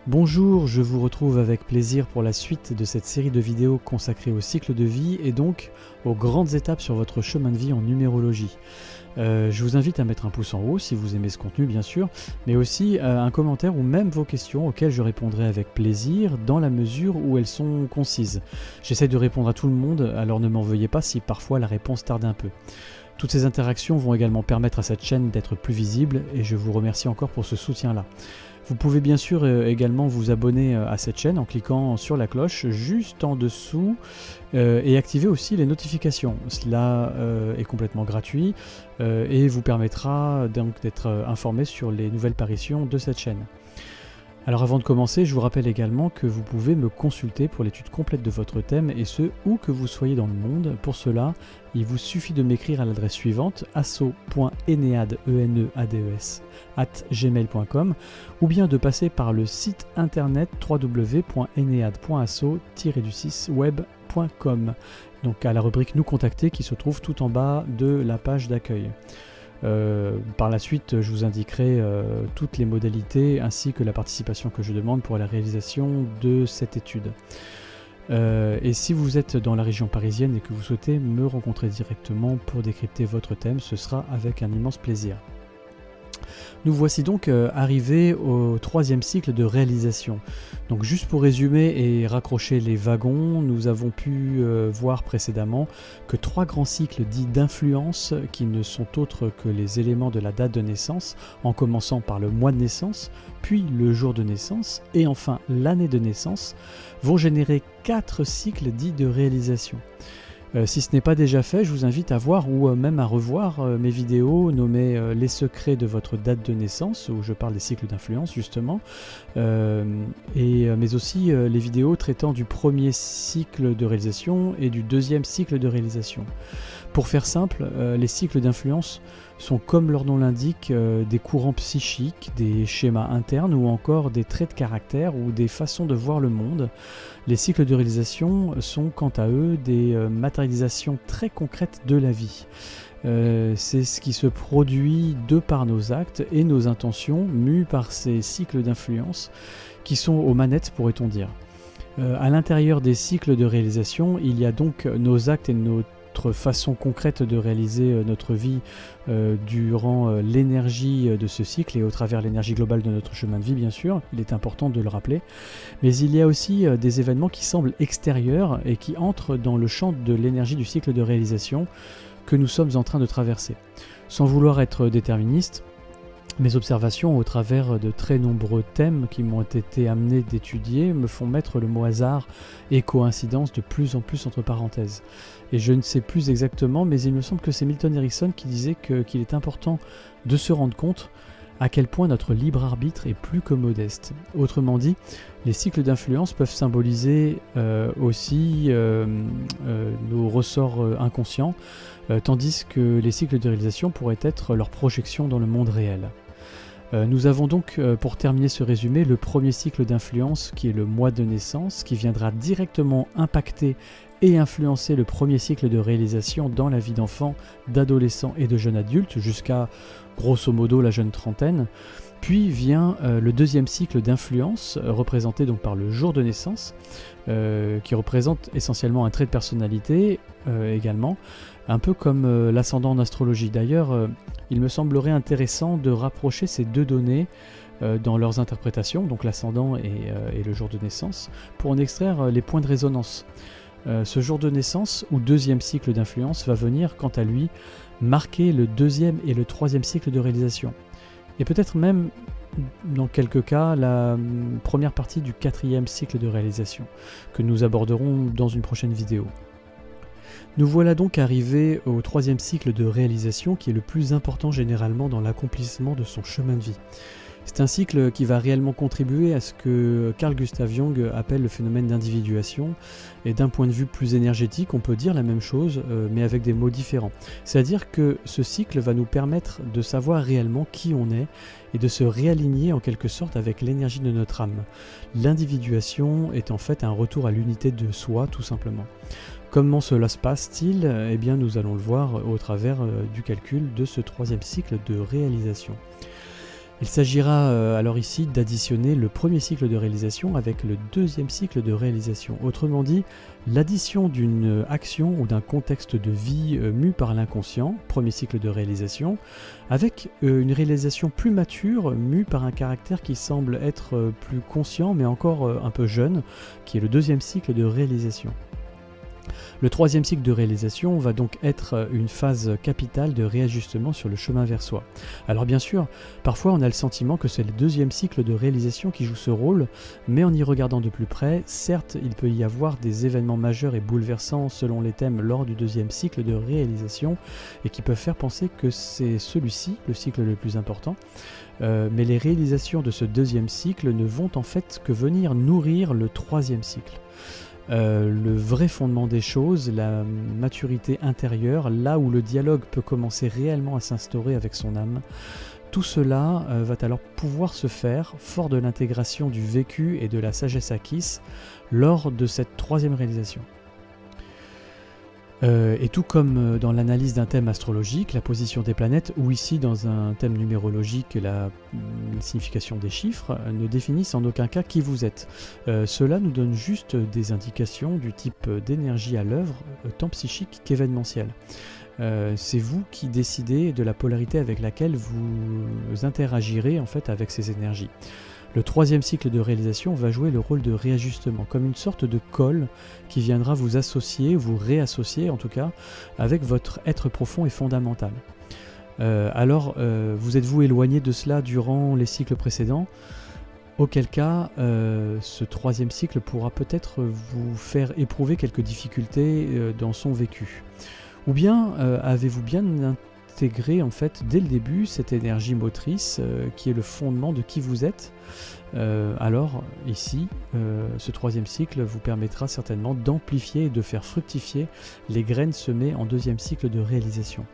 Bonjour, je vous retrouve avec plaisir pour la suite de cette série de vidéos consacrée au cycle de vie et donc aux grandes étapes sur votre chemin de vie en numérologie. Je vous invite à mettre un pouce en haut si vous aimez ce contenu bien sûr, mais aussi un commentaire ou même vos questions auxquelles je répondrai avec plaisir dans la mesure où elles sont concises. J'essaie de répondre à tout le monde, alors ne m'en veuillez pas si parfois la réponse tarde un peu. Toutes ces interactions vont également permettre à cette chaîne d'être plus visible et je vous remercie encore pour ce soutien-là. Vous pouvez bien sûr également vous abonner à cette chaîne en cliquant sur la cloche juste en dessous et activer aussi les notifications. Cela est complètement gratuit et vous permettra donc d'être informé sur les nouvelles parutions de cette chaîne. Alors avant de commencer, je vous rappelle également que vous pouvez me consulter pour l'étude complète de votre thème et ce, où que vous soyez dans le monde. Pour cela, il vous suffit de m'écrire à l'adresse suivante asso.eneades@gmail.com ou bien de passer par le site internet www.enead.asso-web.com, donc à la rubrique Nous contacter qui se trouve tout en bas de la page d'accueil. Par la suite, je vous indiquerai toutes les modalités ainsi que la participation que je demande pour la réalisation de cette étude. Et si vous êtes dans la région parisienne et que vous souhaitez me rencontrer directement pour décrypter votre thème, ce sera avec un immense plaisir. Nous voici donc arrivés au troisième cycle de réalisation. Donc juste pour résumer et raccrocher les wagons, nous avons pu voir précédemment que trois grands cycles dits d'influence, qui ne sont autres que les éléments de la date de naissance, en commençant par le mois de naissance, puis le jour de naissance et enfin l'année de naissance, vont générer quatre cycles dits de réalisation. Si ce n'est pas déjà fait, je vous invite à voir ou même à revoir mes vidéos nommées Les secrets de votre date de naissance, où je parle des cycles d'influence justement, mais aussi les vidéos traitant du premier cycle de réalisation et du deuxième cycle de réalisation. Pour faire simple, les cycles d'influence sont, comme leur nom l'indique, des courants psychiques, des schémas internes ou encore des traits de caractère ou des façons de voir le monde. Les cycles de réalisation sont quant à eux des matérialisations très concrètes de la vie. C'est ce qui se produit de par nos actes et nos intentions mus par ces cycles d'influence qui sont aux manettes, pourrait-on dire. À l'intérieur des cycles de réalisation, il y a donc nos actes et notre façon concrète de réaliser notre vie durant l'énergie de ce cycle et au travers l'énergie globale de notre chemin de vie, bien sûr, il est important de le rappeler. Mais il y a aussi des événements qui semblent extérieurs et qui entrent dans le champ de l'énergie du cycle de réalisation que nous sommes en train de traverser. Sans vouloir être déterministe, mes observations au travers de très nombreux thèmes qui m'ont été amenés d'étudier me font mettre le mot hasard et coïncidence de plus en plus entre parenthèses. Et je ne sais plus exactement, mais il me semble que c'est Milton Erickson qui disait qu'il est important de se rendre compte à quel point notre libre arbitre est plus que modeste. Autrement dit, les cycles d'influence peuvent symboliser aussi nos ressorts inconscients, tandis que les cycles de réalisation pourraient être leur projection dans le monde réel. Nous avons donc, pour terminer ce résumé, le premier cycle d'influence qui est le mois de naissance, qui viendra directement impacter et influencer le premier cycle de réalisation dans la vie d'enfant, d'adolescent et de jeune adulte, jusqu'à grosso modo la jeune trentaine. Puis vient le deuxième cycle d'influence, représenté donc par le jour de naissance, qui représente essentiellement un trait de personnalité également, un peu comme l'ascendant en astrologie. D'ailleurs, il me semblerait intéressant de rapprocher ces deux données dans leurs interprétations, donc l'ascendant et le jour de naissance, pour en extraire les points de résonance. Ce jour de naissance, ou deuxième cycle d'influence, va venir, quant à lui, marquer le deuxième et le troisième cycle de réalisation. Et peut-être même, dans quelques cas, la première partie du quatrième cycle de réalisation, que nous aborderons dans une prochaine vidéo. Nous voilà donc arrivés au troisième cycle de réalisation, qui est le plus important généralement dans l'accomplissement de son chemin de vie. C'est un cycle qui va réellement contribuer à ce que Carl Gustav Jung appelle le phénomène d'individuation, et d'un point de vue plus énergétique, on peut dire la même chose, mais avec des mots différents. C'est-à-dire que ce cycle va nous permettre de savoir réellement qui on est, et de se réaligner en quelque sorte avec l'énergie de notre âme. L'individuation est en fait un retour à l'unité de soi, tout simplement. Comment cela se passe-t-il? Eh bien, nous allons le voir au travers du calcul de ce troisième cycle de réalisation. Il s'agira alors ici d'additionner le premier cycle de réalisation avec le deuxième cycle de réalisation. Autrement dit, l'addition d'une action ou d'un contexte de vie mu par l'inconscient, premier cycle de réalisation, avec une réalisation plus mature, mue par un caractère qui semble être plus conscient mais encore un peu jeune, qui est le deuxième cycle de réalisation. Le troisième cycle de réalisation va donc être une phase capitale de réajustement sur le chemin vers soi. Alors bien sûr, parfois on a le sentiment que c'est le deuxième cycle de réalisation qui joue ce rôle, mais en y regardant de plus près, certes il peut y avoir des événements majeurs et bouleversants selon les thèmes lors du deuxième cycle de réalisation, et qui peuvent faire penser que c'est celui-ci, le cycle le plus important. Mais les réalisations de ce deuxième cycle ne vont en fait que venir nourrir le troisième cycle. Le vrai fondement des choses, la maturité intérieure, là où le dialogue peut commencer réellement à s'instaurer avec son âme, tout cela va alors pouvoir se faire fort de l'intégration du vécu et de la sagesse acquise lors de cette troisième réalisation. Et tout comme dans l'analyse d'un thème astrologique, la position des planètes, ou ici dans un thème numérologique, la signification des chiffres, ne définissent en aucun cas qui vous êtes. Cela nous donne juste des indications du type d'énergie à l'œuvre, tant psychique qu'événementielle. C'est vous qui décidez de la polarité avec laquelle vous interagirez en fait avec ces énergies. Le troisième cycle de réalisation va jouer le rôle de réajustement, comme une sorte de colle qui viendra vous associer, vous réassocier en tout cas, avec votre être profond et fondamental. Alors, vous êtes-vous éloigné de cela durant les cycles précédents ? Auquel cas, ce troisième cycle pourra peut-être vous faire éprouver quelques difficultés dans son vécu. Ou bien avez-vous bien intégrer en fait dès le début cette énergie motrice qui est le fondement de qui vous êtes. Alors ici, ce troisième cycle vous permettra certainement d'amplifier et de faire fructifier les graines semées en deuxième cycle de réalisation.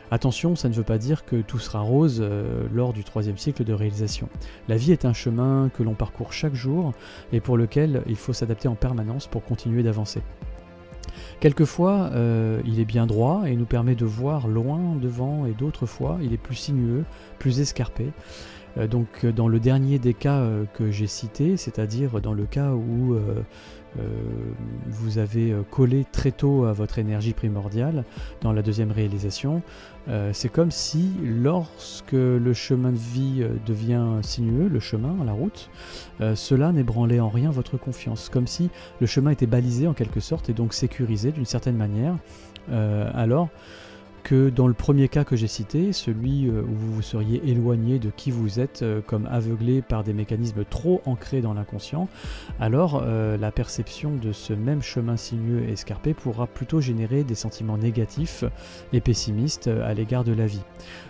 Attention, ça ne veut pas dire que tout sera rose lors du troisième cycle de réalisation. La vie est un chemin que l'on parcourt chaque jour et pour lequel il faut s'adapter en permanence pour continuer d'avancer. Quelquefois, il est bien droit et nous permet de voir loin devant, et d'autres fois, il est plus sinueux, plus escarpé. Donc dans le dernier des cas que j'ai cités, c'est-à-dire dans le cas où vous avez collé très tôt à votre énergie primordiale, dans la deuxième réalisation, c'est comme si lorsque le chemin de vie devient sinueux, le chemin, la route, cela n'ébranlait en rien votre confiance, comme si le chemin était balisé en quelque sorte et donc sécurisé d'une certaine manière, alors que dans le premier cas que j'ai cité, celui où vous vous seriez éloigné de qui vous êtes, comme aveuglé par des mécanismes trop ancrés dans l'inconscient, alors la perception de ce même chemin sinueux et escarpé pourra plutôt générer des sentiments négatifs et pessimistes à l'égard de la vie.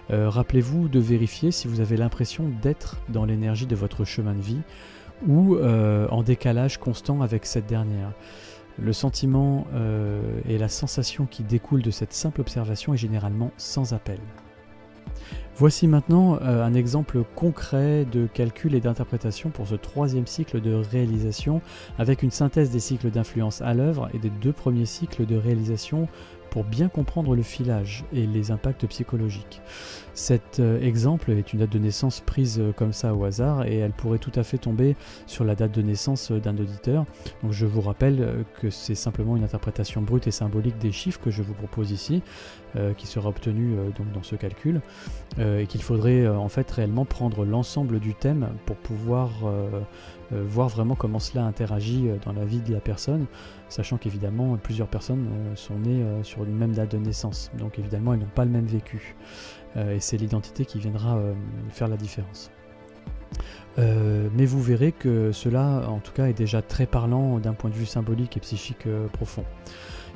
Rappelez-vous de vérifier si vous avez l'impression d'être dans l'énergie de votre chemin de vie ou en décalage constant avec cette dernière. Le sentiment et la sensation qui découlent de cette simple observation est généralement sans appel. Voici maintenant un exemple concret de calcul et d'interprétation pour ce troisième cycle de réalisation avec une synthèse des cycles d'influence à l'œuvre et des deux premiers cycles de réalisation pour bien comprendre le filage et les impacts psychologiques. Cet exemple est une date de naissance prise comme ça au hasard et elle pourrait tout à fait tomber sur la date de naissance d'un auditeur. Donc je vous rappelle que c'est simplement une interprétation brute et symbolique des chiffres que je vous propose ici, qui sera obtenue donc dans ce calcul, et qu'il faudrait en fait réellement prendre l'ensemble du thème pour pouvoir voir vraiment comment cela interagit dans la vie de la personne, sachant qu'évidemment plusieurs personnes sont nées sur une même date de naissance, donc évidemment elles n'ont pas le même vécu, et c'est l'identité qui viendra faire la différence. Mais vous verrez que cela en tout cas est déjà très parlant d'un point de vue symbolique et psychique profond.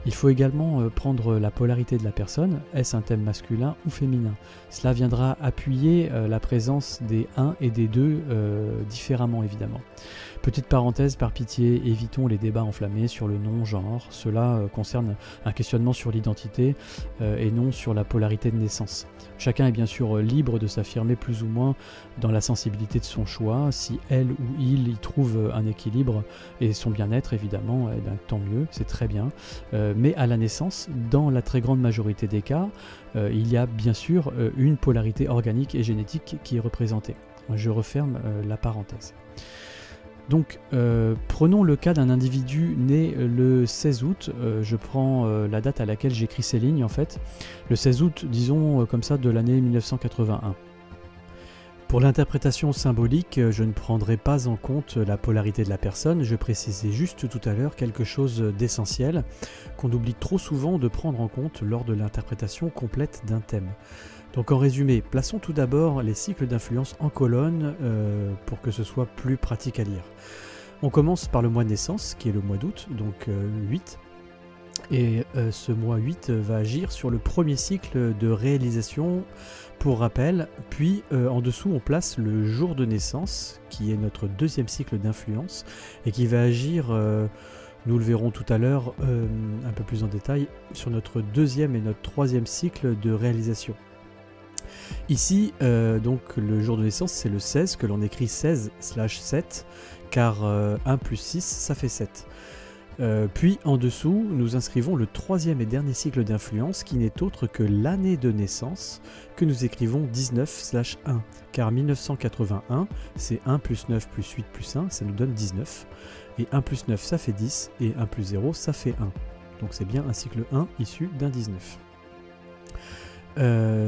Il faut également prendre la polarité de la personne, est-ce un thème masculin ou féminin? Cela viendra appuyer la présence des 1 et des 2 différemment évidemment. Petite parenthèse, par pitié, évitons les débats enflammés sur le non-genre. Cela concerne un questionnement sur l'identité et non sur la polarité de naissance. Chacun est bien sûr libre de s'affirmer plus ou moins dans la sensibilité de son choix. Si elle ou il y trouve un équilibre et son bien-être évidemment, eh bien, tant mieux, c'est très bien. Mais à la naissance, dans la très grande majorité des cas, il y a bien sûr une polarité organique et génétique qui est représentée. Je referme la parenthèse. Donc, prenons le cas d'un individu né le 16 août. Je prends la date à laquelle j'écris ces lignes, en fait. Le 16 août, disons comme ça, de l'année 1981. Pour l'interprétation symbolique, je ne prendrai pas en compte la polarité de la personne. Je précisais juste tout à l'heure quelque chose d'essentiel qu'on oublie trop souvent de prendre en compte lors de l'interprétation complète d'un thème. Donc en résumé, plaçons tout d'abord les cycles d'influence en colonne pour que ce soit plus pratique à lire. On commence par le mois de naissance, qui est le mois d'août, donc 8. Et ce mois 8 va agir sur le premier cycle de réalisation pour rappel, puis en dessous on place le jour de naissance, qui est notre deuxième cycle d'influence, et qui va agir, nous le verrons tout à l'heure un peu plus en détail, sur notre deuxième et notre troisième cycle de réalisation. Ici, donc le jour de naissance, c'est le 16, que l'on écrit 16/7, car 1 plus 6, ça fait 7. Puis en dessous, nous inscrivons le troisième et dernier cycle d'influence, qui n'est autre que l'année de naissance, que nous écrivons 19/1, car 1981, c'est 1 plus 9 plus 8 plus 1, ça nous donne 19, et 1 plus 9, ça fait 10, et 1 plus 0, ça fait 1. Donc c'est bien un cycle 1 issu d'un 19.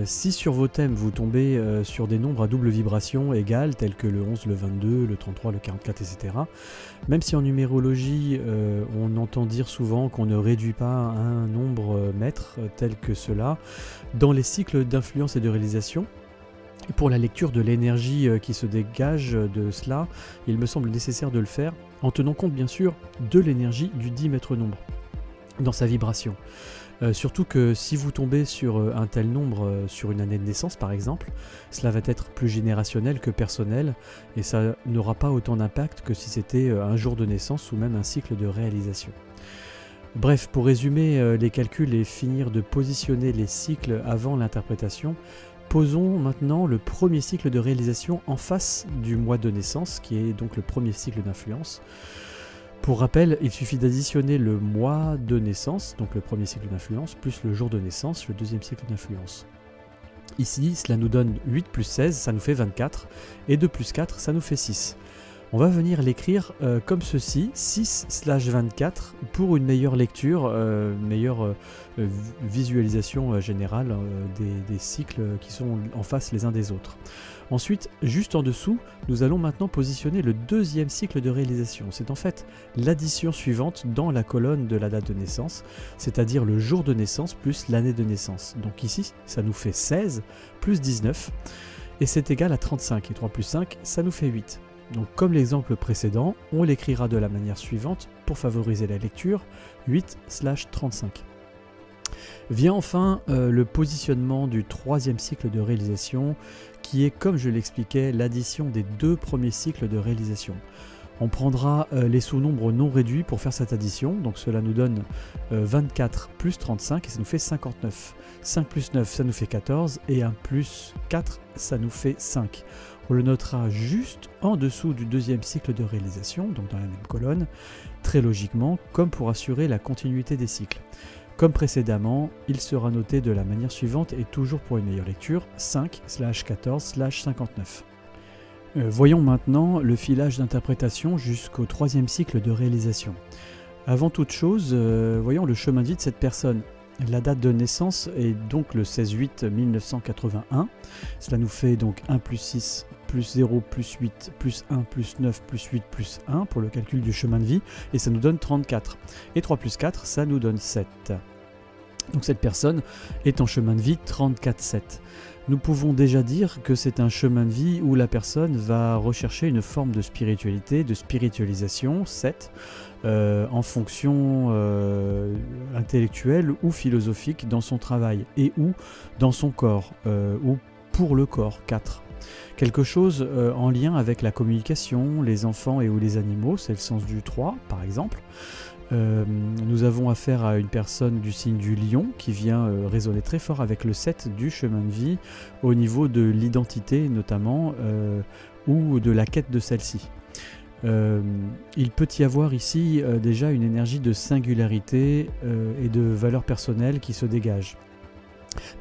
Si sur vos thèmes vous tombez sur des nombres à double vibration égales tels que le 11, le 22, le 33, le 44, etc. Même si en numérologie on entend dire souvent qu'on ne réduit pas un nombre maître tel que cela, dans les cycles d'influence et de réalisation, pour la lecture de l'énergie qui se dégage de cela, il me semble nécessaire de le faire en tenant compte bien sûr de l'énergie du dit maître nombre dans sa vibration. Surtout que si vous tombez sur un tel nombre sur une année de naissance par exemple, cela va être plus générationnel que personnel et ça n'aura pas autant d'impact que si c'était un jour de naissance ou même un cycle de réalisation. Bref, pour résumer les calculs et finir de positionner les cycles avant l'interprétation, posons maintenant le premier cycle de réalisation en face du mois de naissance, qui est donc le premier cycle d'influence. Pour rappel, il suffit d'additionner le mois de naissance, donc le premier cycle d'influence, plus le jour de naissance, le deuxième cycle d'influence. Ici, cela nous donne 8 plus 16, ça nous fait 24, et 2 plus 4, ça nous fait 6. On va venir l'écrire comme ceci, 6/24, pour une meilleure lecture, meilleure visualisation générale des cycles qui sont en face les uns des autres. Ensuite, juste en dessous, nous allons maintenant positionner le deuxième cycle de réalisation. C'est en fait l'addition suivante dans la colonne de la date de naissance, c'est-à-dire le jour de naissance plus l'année de naissance. Donc ici, ça nous fait 16 plus 19, et c'est égal à 35, et 3 plus 5, ça nous fait 8. Donc comme l'exemple précédent, on l'écrira de la manière suivante pour favoriser la lecture, 8/35. Vient enfin le positionnement du troisième cycle de réalisation, qui est, comme je l'expliquais, l'addition des deux premiers cycles de réalisation. On prendra les sous-nombres non réduits pour faire cette addition, donc cela nous donne 24 plus 35 et ça nous fait 59. 5 plus 9, ça nous fait 14 et 1 plus 4, ça nous fait 5. On le notera juste en dessous du deuxième cycle de réalisation, donc dans la même colonne, très logiquement, comme pour assurer la continuité des cycles. Comme précédemment, il sera noté de la manière suivante et toujours pour une meilleure lecture, 5/14/59. Voyons maintenant le filage d'interprétation jusqu'au troisième cycle de réalisation. Avant toute chose, voyons le chemin de vie de cette personne. La date de naissance est donc le 16/8/1981. Cela nous fait donc 1 plus 6 plus 0 plus 8 plus 1 plus 9 plus 8 plus 1 pour le calcul du chemin de vie, et ça nous donne 34. Et 3 plus 4, ça nous donne 7. Donc cette personne est en chemin de vie 34/7. Nous pouvons déjà dire que c'est un chemin de vie où la personne va rechercher une forme de spiritualité, de spiritualisation, 7, en fonction intellectuelle ou philosophique dans son travail et ou dans son corps, ou pour le corps, 4. Quelque chose en lien avec la communication, les enfants et ou les animaux, c'est le sens du 3 par exemple. Nous avons affaire à une personne du signe du lion qui vient résonner très fort avec le 7 du chemin de vie au niveau de l'identité notamment ou de la quête de celle-ci. Il peut y avoir ici déjà une énergie de singularité et de valeur personnelle qui se dégage.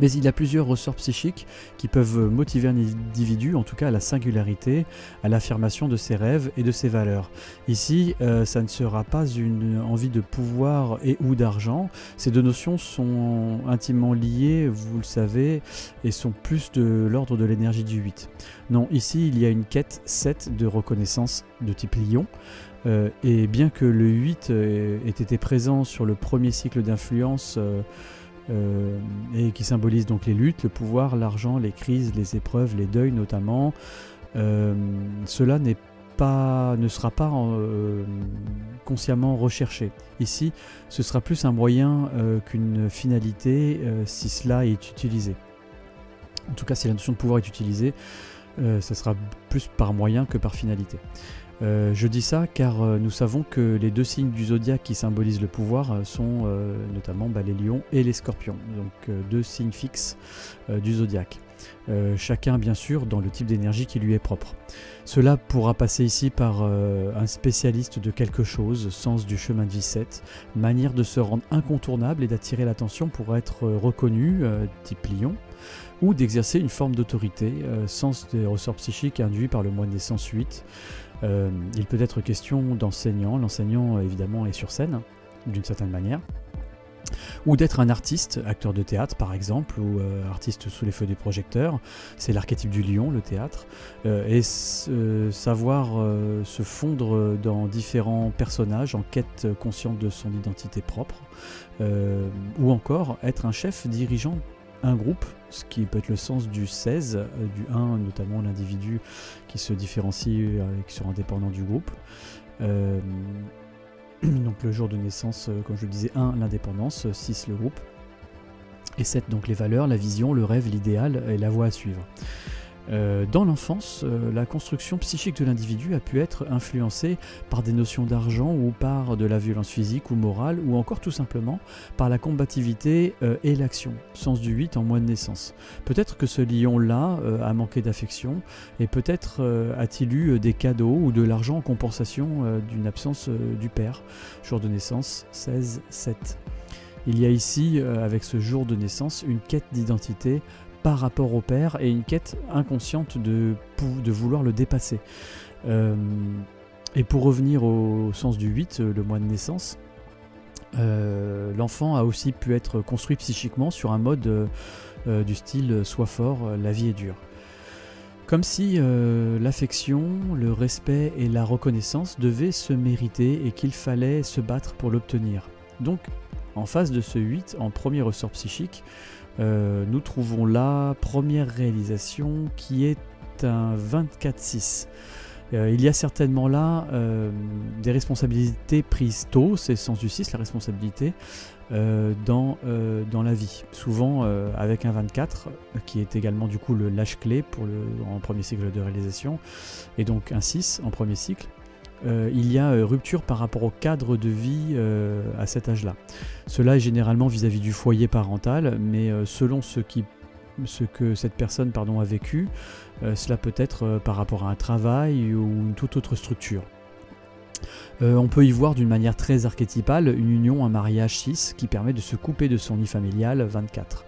Mais il y a plusieurs ressorts psychiques qui peuvent motiver un individu, en tout cas à la singularité, à l'affirmation de ses rêves et de ses valeurs. Ici, ça ne sera pas une envie de pouvoir et ou d'argent. Ces deux notions sont intimement liées, vous le savez, et sont plus de l'ordre de l'énergie du 8. Non, ici, il y a une quête 7 de reconnaissance de type lion. Et bien que le 8 ait été présent sur le premier cycle d'influence, et qui symbolise donc les luttes, le pouvoir, l'argent, les crises, les épreuves, les deuils notamment, cela ne sera pas consciemment recherché. Ici, ce sera plus un moyen qu'une finalité si cela est utilisé. En tout cas, si la notion de pouvoir est utilisée, ça sera plus par moyen que par finalité. Je dis ça car nous savons que les deux signes du zodiaque qui symbolisent le pouvoir sont notamment les lions et les scorpions, donc deux signes fixes du zodiaque. Chacun bien sûr dans le type d'énergie qui lui est propre. Cela pourra passer ici par un spécialiste de quelque chose, sens du chemin de vie 7, manière de se rendre incontournable et d'attirer l'attention pour être reconnu, type lion, ou d'exercer une forme d'autorité, sens des ressorts psychiques induits par le mois de naissance 8. Il peut être question d'enseignant, l'enseignant évidemment est sur scène, d'une certaine manière, ou d'être un artiste, acteur de théâtre par exemple, ou artiste sous les feux des projecteurs, c'est l'archétype du lion, le théâtre, et savoir se fondre dans différents personnages en quête consciente de son identité propre, ou encore être un chef dirigeant un groupe, ce qui peut être le sens du 16, du 1, notamment l'individu qui se différencie et qui sera indépendant du groupe. Donc le jour de naissance, comme je le disais, 1, l'indépendance, 6, le groupe, et 7, donc les valeurs, la vision, le rêve, l'idéal et la voie à suivre. Dans l'enfance, la construction psychique de l'individu a pu être influencée par des notions d'argent ou par de la violence physique ou morale, ou encore tout simplement par la combativité et l'action, sens du 8 en mois de naissance. Peut-être que ce lion-là a manqué d'affection, et peut-être a-t-il eu des cadeaux ou de l'argent en compensation d'une absence du père. Jour de naissance 16, 7. Il y a ici, avec ce jour de naissance, une quête d'identité par rapport au père et une quête inconsciente de vouloir le dépasser. Et pour revenir au sens du 8, le mois de naissance, l'enfant a aussi pu être construit psychiquement sur un mode du style « sois fort, la vie est dure ». Comme si l'affection, le respect et la reconnaissance devaient se mériter et qu'il fallait se battre pour l'obtenir. Donc, en face de ce 8, en premier ressort psychique, nous trouvons la première réalisation qui est un 24-6. Il y a certainement là des responsabilités prises tôt, c'est le sens du 6, la responsabilité, dans la vie. Souvent avec un 24, qui est également du coup le lâche-clé en premier cycle de réalisation, et donc un 6 en premier cycle. Il y a rupture par rapport au cadre de vie à cet âge-là. Cela est généralement vis-à-vis du foyer parental, mais selon ce que cette personne a vécu, cela peut être par rapport à un travail ou une toute autre structure. On peut y voir d'une manière très archétypale une union, un mariage 6 qui permet de se couper de son nid familial 24.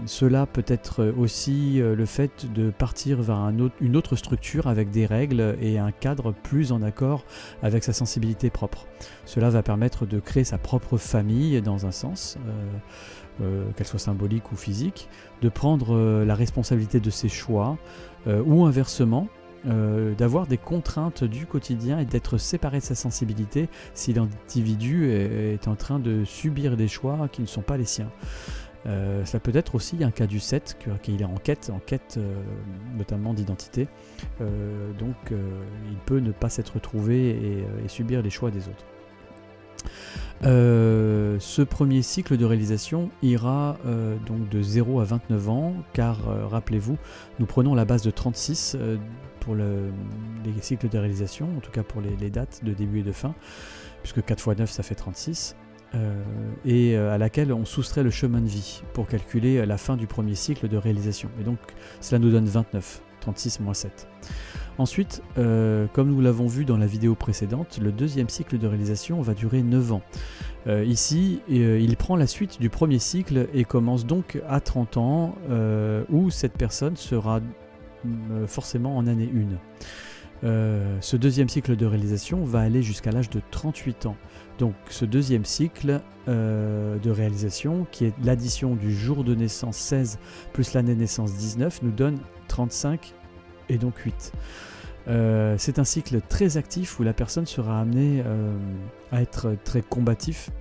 Cela peut être aussi le fait de partir vers une autre structure avec des règles et un cadre plus en accord avec sa sensibilité propre. Cela va permettre de créer sa propre famille dans un sens, qu'elle soit symbolique ou physique, de prendre la responsabilité de ses choix, ou inversement, d'avoir des contraintes du quotidien et d'être séparé de sa sensibilité si l'individu est en train de subir des choix qui ne sont pas les siens. Cela peut être aussi un cas du 7, qu'il est en quête notamment d'identité, donc il peut ne pas s'être retrouvé et subir les choix des autres. Ce premier cycle de réalisation ira donc de 0 à 29 ans, car rappelez-vous, nous prenons la base de 36 pour les cycles de réalisation, en tout cas pour les dates de début et de fin, puisque 4 x 9 ça fait 36. Et à laquelle on soustrait le chemin de vie pour calculer la fin du premier cycle de réalisation. Et donc cela nous donne 29. 36-7. Ensuite, comme nous l'avons vu dans la vidéo précédente, le deuxième cycle de réalisation va durer 9 ans. Ici, il prend la suite du premier cycle et commence donc à 30 ans, où cette personne sera forcément en année 1. Ce deuxième cycle de réalisation va aller jusqu'à l'âge de 38 ans. Donc ce deuxième cycle de réalisation, qui est l'addition du jour de naissance 16 plus l'année de naissance 19, nous donne 35 et donc 8. C'est un cycle très actif où la personne sera amenée à être très combatif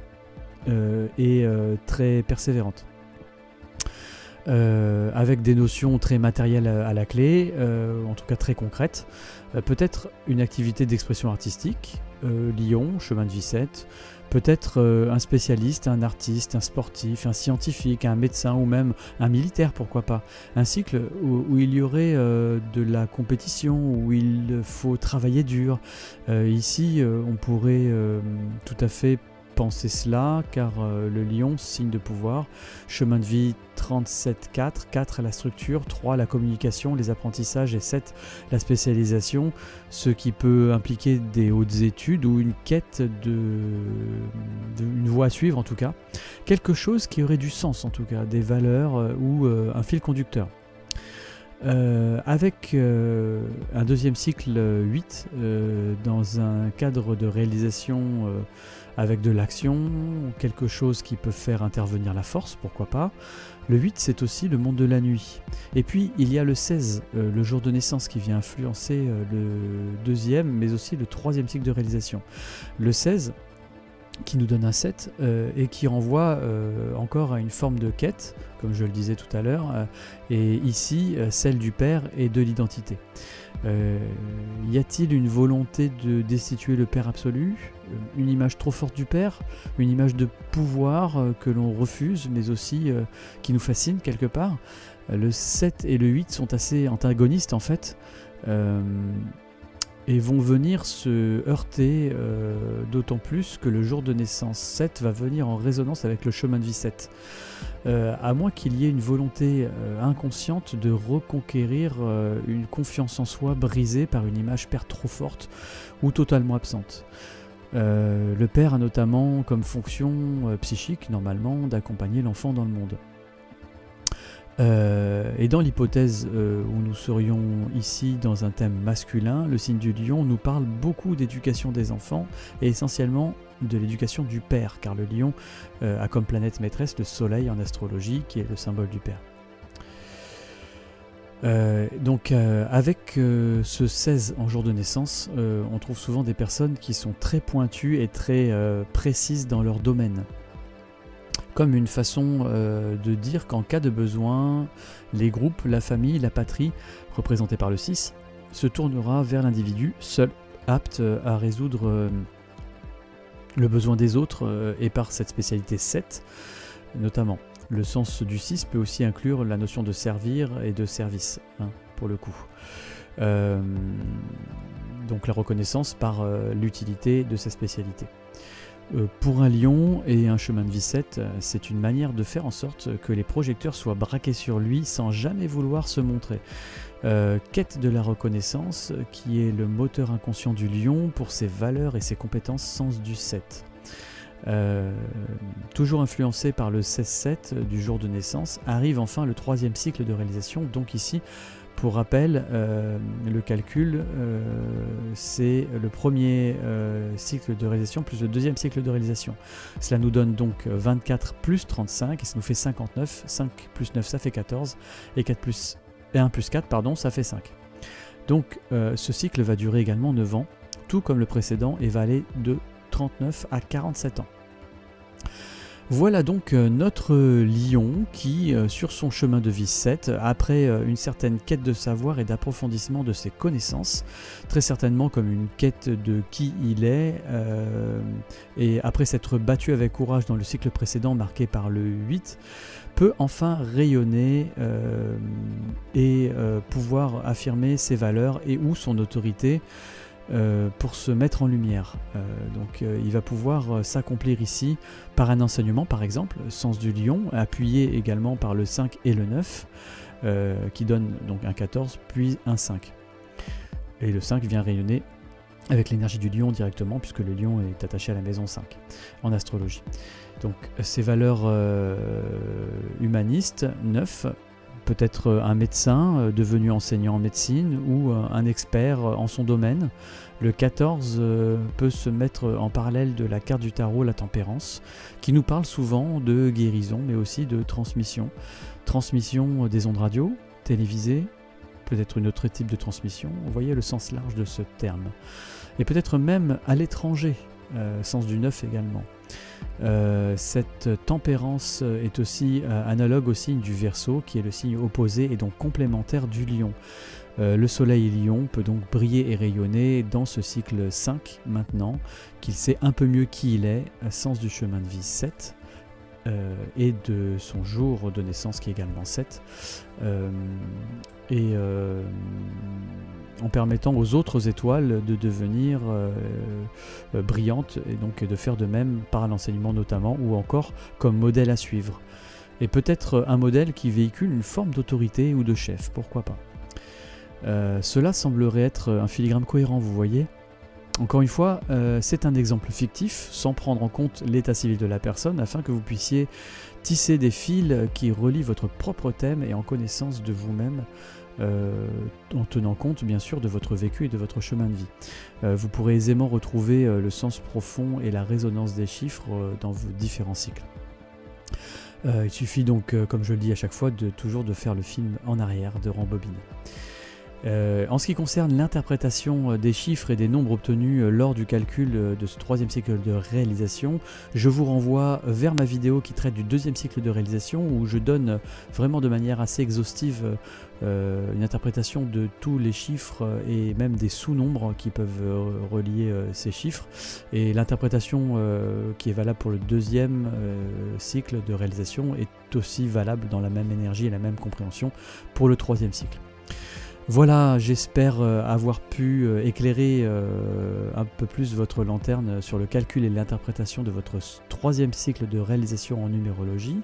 et très persévérante. Avec des notions très matérielles à la clé, en tout cas très concrètes. Peut-être une activité d'expression artistique, Lion, chemin de vie 7, peut-être un spécialiste, un artiste, un sportif, un scientifique, un médecin ou même un militaire, pourquoi pas. Un cycle où il y aurait de la compétition, où il faut travailler dur. Ici, on pourrait tout à fait penser cela, car le lion, signe de pouvoir, chemin de vie 37-4, 4 la structure, 3 la communication, les apprentissages et 7 la spécialisation, ce qui peut impliquer des hautes études ou une quête une voie à suivre en tout cas, quelque chose qui aurait du sens en tout cas, des valeurs ou un fil conducteur. Avec un deuxième cycle 8 dans un cadre de réalisation avec de l'action, quelque chose qui peut faire intervenir la force, pourquoi pas. Le 8 c'est aussi le monde de la nuit. Et puis il y a le 16, le jour de naissance, qui vient influencer le deuxième mais aussi le troisième cycle de réalisation. Le 16 qui nous donne un 7 et qui renvoie encore à une forme de quête, comme je le disais tout à l'heure, et ici celle du père et de l'identité. Y a-t-il une volonté de destituer le père absolu, une image trop forte du père, une image de pouvoir que l'on refuse, mais aussi qui nous fascine quelque part? Le 7 et le 8 sont assez antagonistes en fait, et vont venir se heurter, d'autant plus que le jour de naissance 7 va venir en résonance avec le chemin de vie 7. À moins qu'il y ait une volonté inconsciente de reconquérir une confiance en soi brisée par une image père trop forte ou totalement absente. Le père a notamment comme fonction psychique, normalement, d'accompagner l'enfant dans le monde. Et dans l'hypothèse où nous serions ici dans un thème masculin, le signe du lion nous parle beaucoup d'éducation des enfants et essentiellement de l'éducation du père, car le lion a comme planète maîtresse le soleil en astrologie, qui est le symbole du père. Avec ce 16 en jour de naissance, on trouve souvent des personnes qui sont très pointues et très précises dans leur domaine. Comme une façon de dire qu'en cas de besoin, les groupes, la famille, la patrie, représentés par le 6, se tournera vers l'individu seul, apte à résoudre le besoin des autres, et par cette spécialité 7 notamment. Le sens du 6 peut aussi inclure la notion de servir et de service, hein, pour le coup. Donc la reconnaissance par l'utilité de sa spécialité. Pour un lion et un chemin de vie 7, c'est une manière de faire en sorte que les projecteurs soient braqués sur lui sans jamais vouloir se montrer. Quête de la reconnaissance, qui est le moteur inconscient du lion pour ses valeurs et ses compétences, sens du 7. Toujours influencé par le 16-7 du jour de naissance, arrive enfin le troisième cycle de réalisation. Donc ici, pour rappel, le calcul, c'est le premier cycle de réalisation plus le deuxième cycle de réalisation. Cela nous donne donc 24 plus 35 et ça nous fait 59. 5 plus 9 ça fait 14 et 1 plus 4 pardon, ça fait 5. Donc ce cycle va durer également 9 ans, tout comme le précédent, et va aller de 39 à 47 ans. Voilà donc notre lion qui, sur son chemin de vie 7, après une certaine quête de savoir et d'approfondissement de ses connaissances, très certainement comme une quête de qui il est, et après s'être battu avec courage dans le cycle précédent marqué par le 8, peut enfin rayonner et pouvoir affirmer ses valeurs et ou son autorité, pour se mettre en lumière. Il va pouvoir s'accomplir ici par un enseignement par exemple, sens du lion, appuyé également par le 5 et le 9, qui donne donc un 14 puis un 5. Et le 5 vient rayonner avec l'énergie du lion directement, puisque le lion est attaché à la maison 5 en astrologie. Donc ces valeurs humanistes, 9, peut-être un médecin devenu enseignant en médecine ou un expert en son domaine. Le 14 peut se mettre en parallèle de la carte du tarot, la tempérance, qui nous parle souvent de guérison, mais aussi de transmission. Transmission des ondes radio, télévisées, peut-être une autre type de transmission. Vous voyez le sens large de ce terme. Et peut-être même à l'étranger, sens du 9 également. Cette tempérance est aussi analogue au signe du Verseau, qui est le signe opposé et donc complémentaire du Lion. Le soleil Lion peut donc briller et rayonner dans ce cycle 5 maintenant, qu'il sait un peu mieux qui il est, sens du chemin de vie 7, et de son jour de naissance qui est également 7, en permettant aux autres étoiles de devenir brillantes et donc de faire de même par l'enseignement notamment, ou encore comme modèle à suivre. Et peut-être un modèle qui véhicule une forme d'autorité ou de chef, pourquoi pas. Cela semblerait être un filigrane cohérent, vous voyez. Encore une fois, c'est un exemple fictif, sans prendre en compte l'état civil de la personne, afin que vous puissiez tisser des fils qui relient votre propre thème et en connaissance de vous-même, en tenant compte bien sûr de votre vécu et de votre chemin de vie. Vous pourrez aisément retrouver le sens profond et la résonance des chiffres dans vos différents cycles. Il suffit donc, comme je le dis à chaque fois, toujours de faire le film en arrière, de rembobiner. En ce qui concerne l'interprétation des chiffres et des nombres obtenus lors du calcul de ce troisième cycle de réalisation, je vous renvoie vers ma vidéo qui traite du deuxième cycle de réalisation, où je donne vraiment de manière assez exhaustive une interprétation de tous les chiffres et même des sous-nombres qui peuvent relier ces chiffres. Et l'interprétation qui est valable pour le deuxième cycle de réalisation est aussi valable dans la même énergie et la même compréhension pour le troisième cycle. Voilà, j'espère avoir pu éclairer un peu plus votre lanterne sur le calcul et l'interprétation de votre troisième cycle de réalisation en numérologie.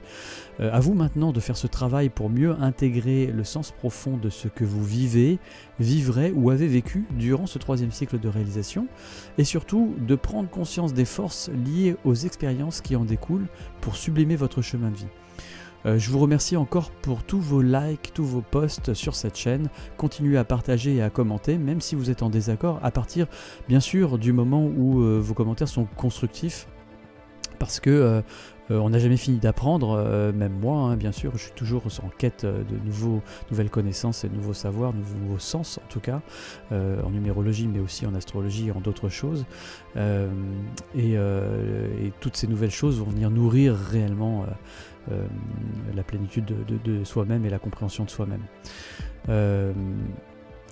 À vous maintenant de faire ce travail pour mieux intégrer le sens profond de ce que vous vivez, vivrez ou avez vécu durant ce troisième cycle de réalisation, et surtout de prendre conscience des forces liées aux expériences qui en découlent pour sublimer votre chemin de vie. Je vous remercie encore pour tous vos likes, tous vos posts sur cette chaîne. Continuez à partager et à commenter, même si vous êtes en désaccord, à partir bien sûr du moment où vos commentaires sont constructifs, parce que on n'a jamais fini d'apprendre, même moi, hein, bien sûr, je suis toujours en quête de nouvelles connaissances et de nouveaux savoirs, nouveaux sens en tout cas, en numérologie, mais aussi en astrologie et en d'autres choses. Et toutes ces nouvelles choses vont venir nourrir réellement la plénitude de soi-même et la compréhension de soi-même.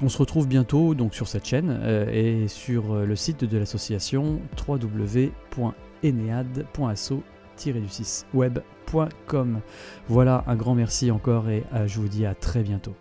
On se retrouve bientôt donc sur cette chaîne et sur le site de l'association www.enead.asso-web.com. Voilà, un grand merci encore et je vous dis à très bientôt.